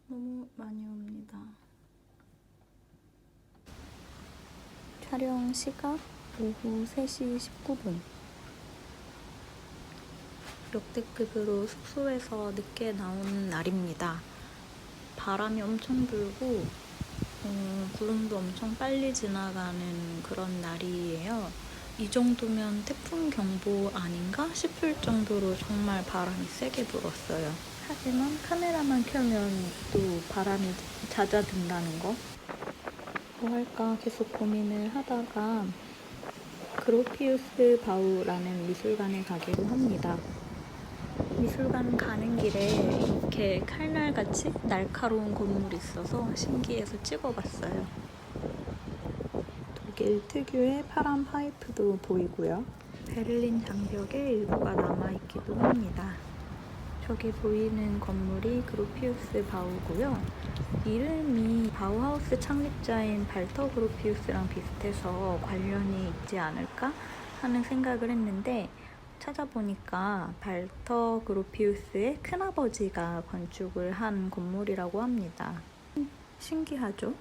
너무 많이 옵니다. 촬영 시각 오후 3시 19분. 역대급으로 숙소에서 늦게 나온 날입니다. 바람이 엄청 불고 구름도 엄청 빨리 지나가는 그런 날이에요. 이 정도면 태풍 경보 아닌가 싶을 정도로 정말 바람이 세게 불었어요. 하지만 카메라만 켜면 또 바람이 잦아든다는 거. 뭐 할까 계속 고민을 하다가 그로피우스 바우라는 미술관에 가기로 합니다. 미술관 가는 길에 이렇게 칼날같이 날카로운 건물이 있어서 신기해서 찍어봤어요. 독일 특유의 파란 파이프도 보이고요. 베를린 장벽에 일부가 남아있기도 합니다. 저기 보이는 건물이 그로피우스 바우고요. 이름이 바우하우스 창립자인 발터 그로피우스랑 비슷해서 관련이 있지 않을까 하는 생각을 했는데 찾아보니까 발터 그로피우스의 큰아버지가 건축을 한 건물이라고 합니다. 신기하죠?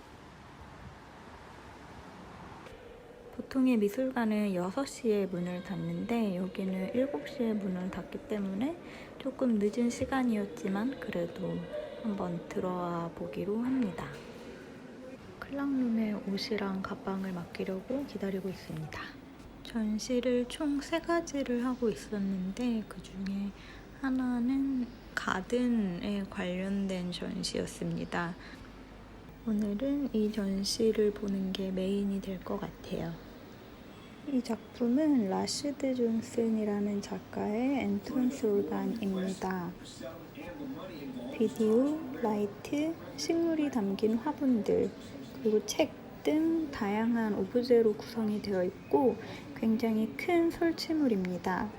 보통의 미술관은 6시에 문을 닫는데 여기는 7시에 문을 닫기 때문에 조금 늦은 시간이었지만 그래도 한번 들어와 보기로 합니다. 클락룸에 옷이랑 가방을 맡기려고 기다리고 있습니다. 전시를 총 3가지를 하고 있었는데 그 중에 하나는 가든에 관련된 전시였습니다. 오늘은 이 전시를 보는 게 메인이 될 것 같아요. 이 작품은 라시드 존슨이라는 작가의 엔트런스 올간입니다. 비디오, 라이트, 식물이 담긴 화분들, 그리고 책 등 다양한 오브제로 구성이 되어 있고 굉장히 큰 설치물입니다.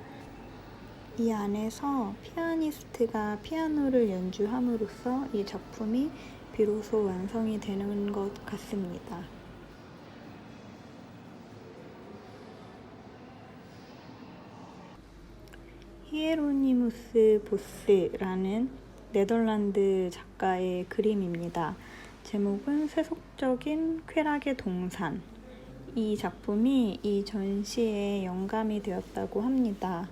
이 안에서 피아니스트가 피아노를 연주함으로써 이 작품이 비로소 완성이 되는 것 같습니다. 히에로니무스 보스라는 네덜란드 작가의 그림입니다. 제목은 세속적인 쾌락의 동산. 이 작품이 이 전시의 영감이 되었다고 합니다.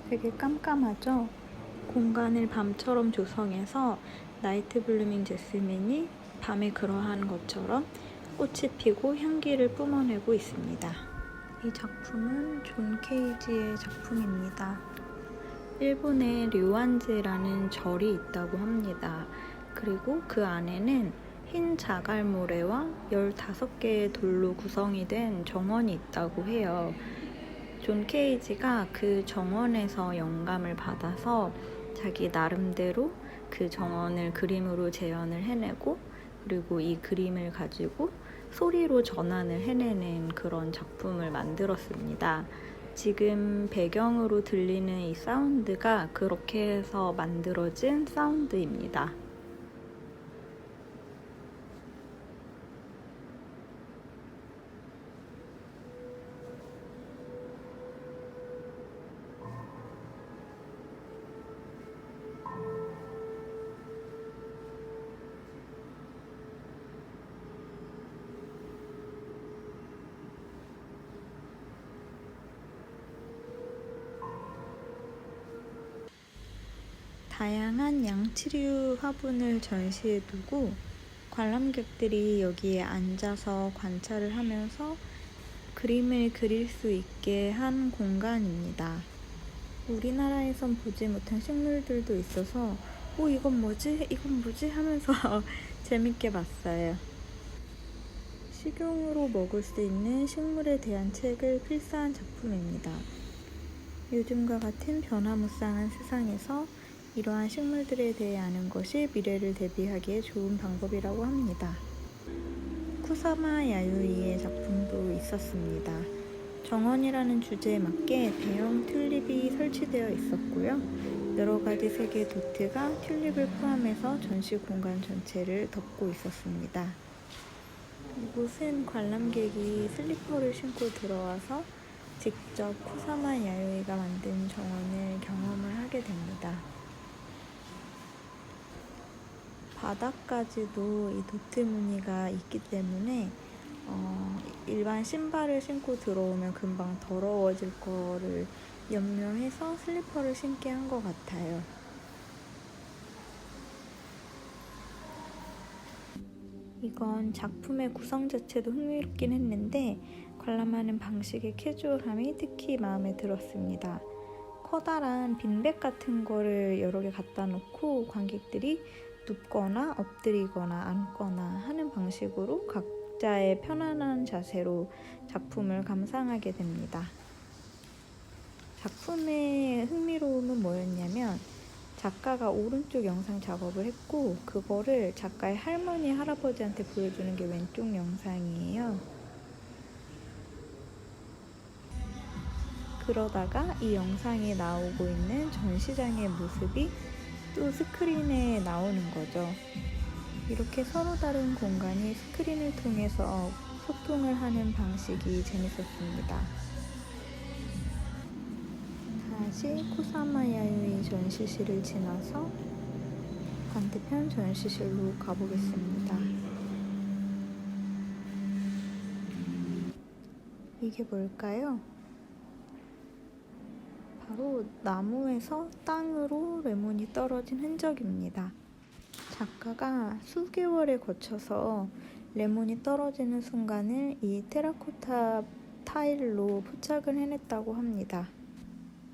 되게 깜깜하죠? 공간을 밤처럼 조성해서 나이트 블루밍 제스민이 밤에 그러한 것처럼 꽃이 피고 향기를 뿜어내고 있습니다. 이 작품은 존 케이지의 작품입니다. 일본에 료안즈라는 절이 있다고 합니다. 그리고 그 안에는 흰 자갈모래와 15개의 돌로 구성이 된 정원이 있다고 해요. 존 케이지가 그 정원에서 영감을 받아서 자기 나름대로 그 정원을 그림으로 재현을 해내고 그리고 이 그림을 가지고 소리로 전환을 해내는 그런 작품을 만들었습니다. 지금 배경으로 들리는 이 사운드가 그렇게 해서 만들어진 사운드입니다. 다양한 양치류 화분을 전시해 두고 관람객들이 여기에 앉아서 관찰을 하면서 그림을 그릴 수 있게 한 공간입니다. 우리나라에선 보지 못한 식물들도 있어서 이건 뭐지? 이건 뭐지? 하면서 재밌게 봤어요. 식용으로 먹을 수 있는 식물에 대한 책을 필사한 작품입니다. 요즘과 같은 변화무쌍한 세상에서 이러한 식물들에 대해 아는 것이 미래를 대비하기에 좋은 방법이라고 합니다. 쿠사마 야유이의 작품도 있었습니다. 정원이라는 주제에 맞게 대형 튤립이 설치되어 있었고요. 여러 가지 색의 도트가 튤립을 포함해서 전시 공간 전체를 덮고 있었습니다. 이곳은 관람객이 슬리퍼를 신고 들어와서 직접 쿠사마 야유이가 만든 정원을 경험을 하게 됩니다. 바닥까지도 이 도트 무늬가 있기 때문에 일반 신발을 신고 들어오면 금방 더러워질 거를 염려해서 슬리퍼를 신게 한 것 같아요. 이건 작품의 구성 자체도 흥미롭긴 했는데 관람하는 방식의 캐주얼함이 특히 마음에 들었습니다. 커다란 빈백 같은 거를 여러 개 갖다 놓고 관객들이 눕거나 엎드리거나 앉거나 하는 방식으로 각자의 편안한 자세로 작품을 감상하게 됩니다. 작품의 흥미로움은 뭐였냐면 작가가 오른쪽 영상 작업을 했고 그거를 작가의 할머니, 할아버지한테 보여주는 게 왼쪽 영상이에요. 그러다가 이 영상에 나오고 있는 전시장의 모습이 또 스크린에 나오는 거죠. 이렇게 서로 다른 공간이 스크린을 통해서 소통을 하는 방식이 재밌었습니다. 다시 쿠사마야유이 전시실을 지나서 반대편 전시실로 가보겠습니다. 이게 뭘까요? 바로 나무에서 땅으로 레몬이 떨어진 흔적입니다. 작가가 수개월에 거쳐서 레몬이 떨어지는 순간을 이 테라코타 타일로 포착을 해냈다고 합니다.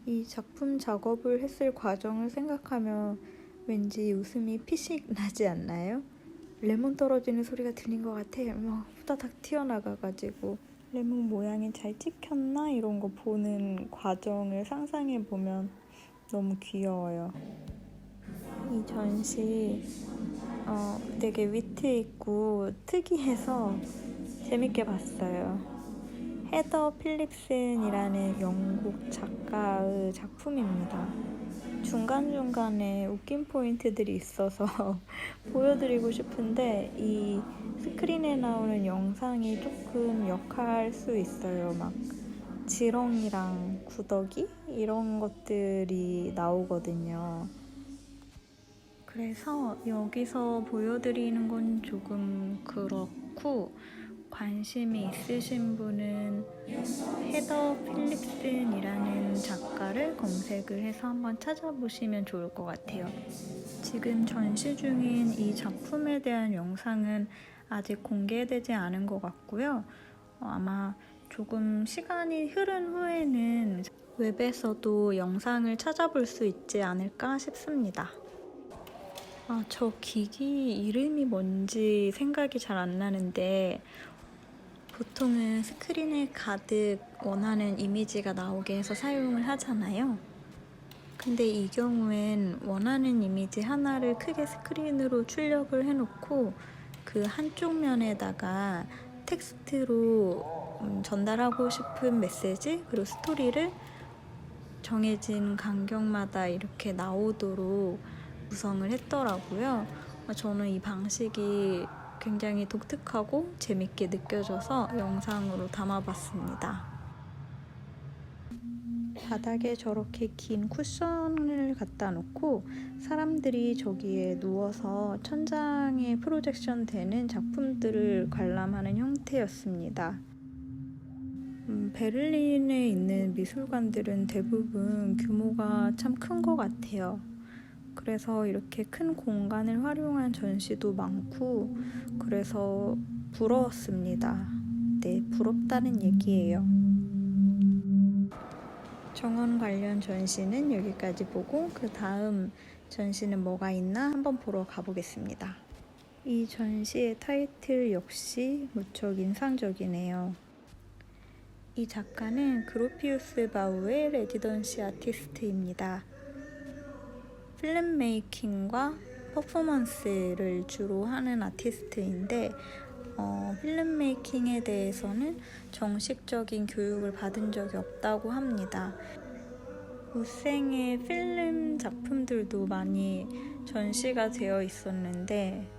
이 작품 작업을 했을 과정을 생각하면 왠지 웃음이 피식 나지 않나요? 레몬 떨어지는 소리가 들린 것 같아. 막 후다닥 튀어나가가지고 레몬 모양이 잘 찍혔나? 이런 거 보는 과정을 상상해보면 너무 귀여워요. 이 전시 되게 위트 있고 특이해서 재밌게 봤어요. 헤더 필립슨이라는 영국 작가의 작품입니다. 중간중간에 웃긴 포인트들이 있어서 보여드리고 싶은데 이 스크린에 나오는 영상이 조금 역할 수 있어요. 막 지렁이랑 구더기 이런 것들이 나오거든요. 그래서 여기서 보여드리는 건 조금 그렇고 관심이 있으신 분은 헤더 필립슨이라는 작가를 검색을 해서 한번 찾아보시면 좋을 것 같아요. 지금 전시 중인 이 작품에 대한 영상은 아직 공개되지 않은 것 같고요. 아마 조금 시간이 흐른 후에는 웹에서도 영상을 찾아볼 수 있지 않을까 싶습니다. 저 기기 이름이 뭔지 생각이 잘 안 나는데 보통은 스크린에 가득 원하는 이미지가 나오게 해서 사용을 하잖아요. 근데 이 경우엔 원하는 이미지 하나를 크게 스크린으로 출력을 해놓고 그 한쪽 면에다가 텍스트로 전달하고 싶은 메시지 그리고 스토리를 정해진 간격마다 이렇게 나오도록 구성을 했더라고요. 저는 이 방식이 굉장히 독특하고 재밌게 느껴져서 영상으로 담아봤습니다. 바닥에 저렇게 긴 쿠션을 갖다 놓고 사람들이 저기에 누워서 천장에 프로젝션 되는 작품들을 관람하는 형태였습니다. 베를린에 있는 미술관들은 대부분 규모가 참 큰 것 같아요. 그래서 이렇게 큰 공간을 활용한 전시도 많고 그래서 부러웠습니다. 네, 부럽다는 얘기예요. 정원 관련 전시는 여기까지 보고 그 다음 전시는 뭐가 있나 한번 보러 가보겠습니다. 이 전시의 타이틀 역시 무척 인상적이네요. 이 작가는 그로피우스 바우의 레지던시 아티스트입니다. 필름 메이킹과 퍼포먼스를 주로 하는 아티스트인데 필름 메이킹에 대해서는 정식적인 교육을 받은 적이 없다고 합니다. 우생의 필름 작품들도 많이 전시가 되어 있었는데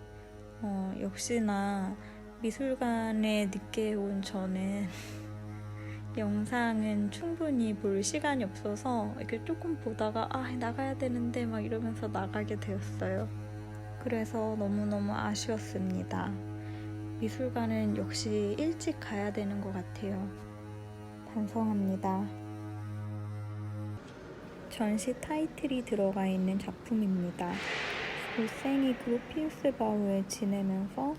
역시나 미술관에 늦게 온 저는 영상은 충분히 볼 시간이 없어서 이렇게 조금 보다가 나가야 되는데 막 이러면서 나가게 되었어요. 그래서 너무너무 아쉬웠습니다. 미술관은 역시 일찍 가야 되는 것 같아요. 반성합니다. 전시 타이틀이 들어가 있는 작품입니다. 올생이 그로피우스 바우에 지내면서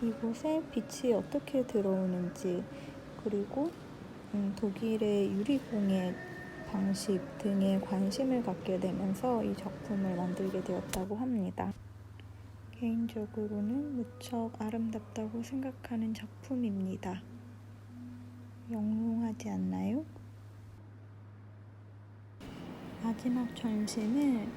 이곳에 빛이 어떻게 들어오는지, 그리고 독일의 유리공예 방식 등에 관심을 갖게 되면서 이 작품을 만들게 되었다고 합니다. 개인적으로는 무척 아름답다고 생각하는 작품입니다. 영롱하지 않나요? 마지막 전시는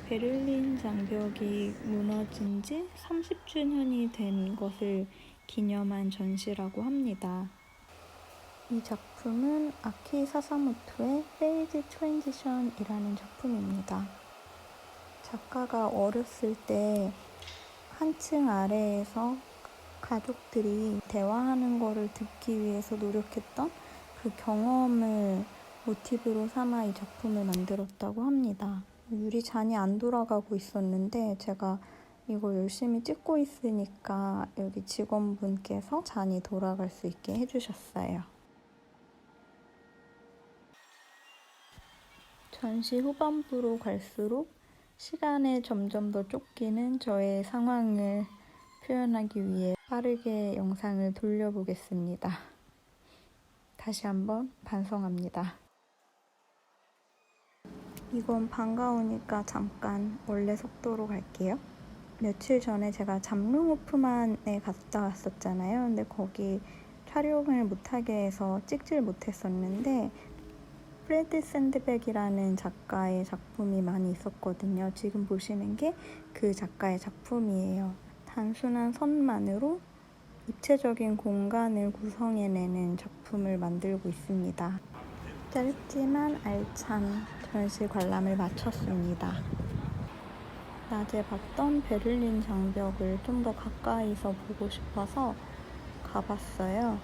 베를린 장벽이 무너진 지 30주년이 된 것을 기념한 전시라고 합니다. 이 작품은 아키 사사모토의 페이지 트랜지션이라는 작품입니다. 작가가 어렸을 때 한층 아래에서 가족들이 대화하는 거를 듣기 위해서 노력했던 그 경험을 모티브로 삼아 이 작품을 만들었다고 합니다. 유리잔이 안 돌아가고 있었는데 제가 이거 열심히 찍고 있으니까 여기 직원분께서 잔이 돌아갈 수 있게 해주셨어요. 전시 후반부로 갈수록 시간에 점점 더 쫓기는 저의 상황을 표현하기 위해 빠르게 영상을 돌려보겠습니다. 다시 한번 반성합니다. 이건 반가우니까 잠깐 원래 속도로 갈게요. 며칠 전에 제가 잠룽호프만에 갔다 왔었잖아요. 근데 거기 촬영을 못하게 해서 찍질 못했었는데 프레드 샌드백이라는 작가의 작품이 많이 있었거든요. 지금 보시는 게 그 작가의 작품이에요. 단순한 선만으로 입체적인 공간을 구성해내는 작품을 만들고 있습니다. 짧지만 알찬 전시 관람을 마쳤습니다. 낮에 봤던 베를린 장벽을 좀 더 가까이서 보고 싶어서 가봤어요.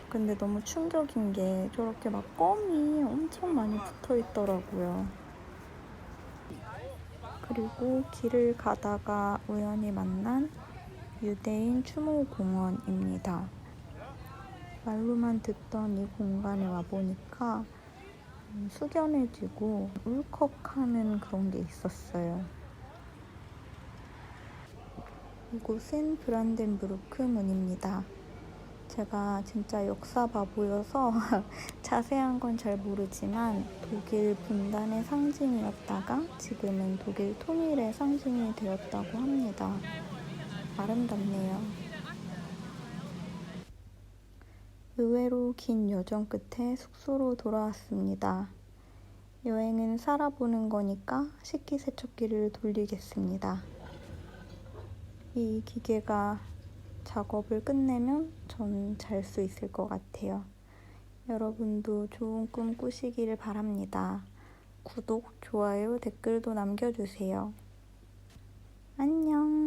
근데 너무 충격인 게 저렇게 막 껌이 엄청 많이 붙어 있더라고요. 그리고 길을 가다가 우연히 만난 유대인 추모공원입니다. 말로만 듣던 이 공간에 와보니까 숙연해지고 울컥하는 그런 게 있었어요. 이곳은 브란덴부르크 문입니다. 제가 진짜 역사 바보여서 자세한 건 잘 모르지만 독일 분단의 상징이었다가 지금은 독일 통일의 상징이 되었다고 합니다. 아름답네요. 의외로 긴 여정 끝에 숙소로 돌아왔습니다. 여행은 살아보는 거니까 식기세척기를 돌리겠습니다. 이 기계가 작업을 끝내면 전 잘 수 있을 것 같아요. 여러분도 좋은 꿈 꾸시기를 바랍니다. 구독, 좋아요, 댓글도 남겨주세요. 안녕.